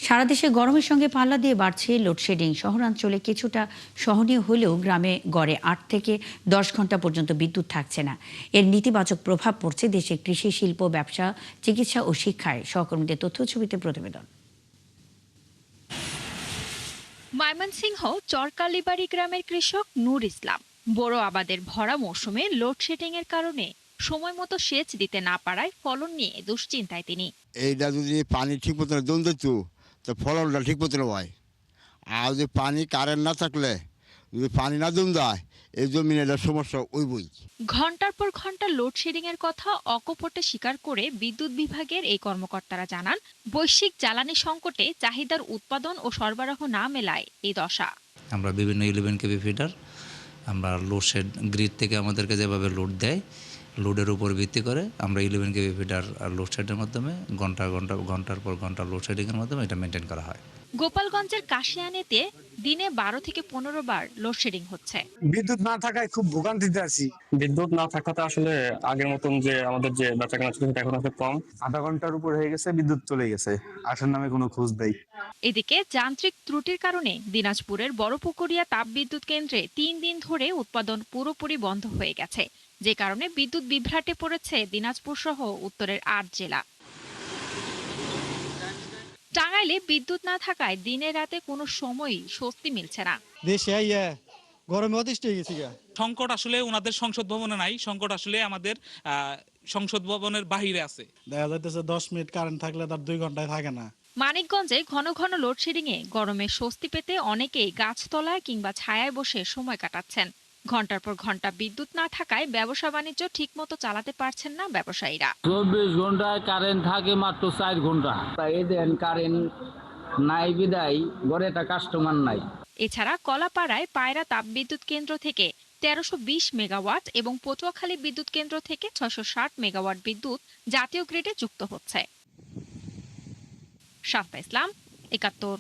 সারা দেশে গরমের সঙ্গে পাল্লা দিয়ে বাড়ছে লোডশেডিং। শহরাঞ্চলে কিছুটা সহনীয় হলেও গ্রামে গড়ে ৮ থেকে ১০ ঘন্টা পর্যন্ত বিদ্যুৎ থাকছে না। এর নেতিবাচক প্রভাব পড়ছে দেশের কৃষি, শিল্প, ব্যবসা, চিকিৎসা ও শিক্ষায়। সহকর্মীদের তথ্য ছবিতে প্রতিবেদন। ময়মনসিংহ চরকালীবাড়ি গ্রামের কৃষক নূর ইসলাম বোরো আবাদের ভরা মৌসুমে লোডশেডিং এর কারণে সময় মতো সেচ দিতে না পারায় ফলন নিয়ে দুশ্চিন্তায় তিনি। এইটা যদি পানি ঠিক মতন দম দিত তো ফলনটা ঠিক মতন হয়। আর যদি পানি কারেন্ট না থাকলে, যদি পানি না দম দেয়, এই জমিনে এটা সমস্যা ওইবই। ঘন্টার পর ঘন্টা লোডশেডিং এর কথা অকপটে স্বীকার করে বিদ্যুৎ বিভাগের এই কর্মকর্তারা জানান, বৈশ্বিক জ্বালানি সংকটে চাহিদার উৎপাদন ও সরবরাহ না মেলায় এই দশা। আমরা বিভিন্ন 11 কেভি ফিডার আমরা লোডশেড গ্রিড থেকে আমাদেরকে যেভাবে লোড দেয়, লোডের উপর ভিত্তি করে আমরা 11 কেভি ফিডার লোডশেডের মাধ্যমে ঘন্টার পর ঘন্টা লোডশেডিংয়ের মাধ্যমে এটা মেনটেন করা হয়। গোপালগঞ্জের কাশিয়ানীতে দিনে ১২ থেকে ১৫ বার লোডশেডিং হচ্ছে। বিদ্যুৎ না থাকায় খুব ভোগান্তিতে আছি। বিদ্যুৎ না থাকাতে আসলে আগের মতন যে আমাদের যে বেচাকেনা ছিল সেটা এখন আসলে কম। আধা ঘন্টার উপর হয়ে গেছে, বিদ্যুৎ চলে গেছে, আসার নামে কোনো খোঁজ নেই। এদিকে যান্ত্রিক ত্রুটির কারণে দিনাজপুরের বড়পুকুরিয়া তাপবিদ্যুৎ কেন্দ্রে ৩ দিন ধরে উৎপাদন পুরোপুরি বন্ধ হয়ে গেছে, যে কারণে বিদ্যুৎ বিভ্রাটে পড়েছে দিনাজপুর সহ উত্তরের ৮ জেলা। টাঙ্গাইলে বিদ্যুৎ না থাকায় দিনে রাতে কোনো সময়ই স্বস্তি মিলছে না। দেশে আইয়া গরমে অতিষ্ঠ হয়ে গেছি। সংকট আসলে ওনাদের সংসদ ভবনে নাই, সংকট আসলে আমাদের সংসদ ভবনের বাহিরে আছে। দেখা যাইতেছে 10 মিনিট কারেন্ট থাকলে তার 2 ঘন্টায় থাকে না। মানিকগঞ্জে ঘন ঘন লোডশেডিং এ গরমে স্বস্তি পেতে অনেকেই গাছতলায় কিংবা ছায়ায় বসে সময় কাটাচ্ছেন। ঘন্টার পর ঘন্টা বিদ্যুৎ না থাকায় ব্যবসা বাণিজ্য ঠিকমতো চালাতে পারছেন না ব্যবসায়ীরা। 24 ঘন্টায় কারেন্ট থাকে মাত্র 4 ঘন্টা। এই দেন কারেন্ট নাই বিদায় ঘরে একটা কাস্টমার নাই। এছাড়া কলাপাড়ায় পায়রা তাপবিদ্যুৎ কেন্দ্র থেকে ১৩২০ মেগাওয়াট এবং পটুয়াখালী বিদ্যুৎ কেন্দ্র থেকে ৬৬০ মেগাওয়াট বিদ্যুৎ জাতীয় গ্রিডে যুক্ত হচ্ছে। শাফা ইসলাম, ৭১।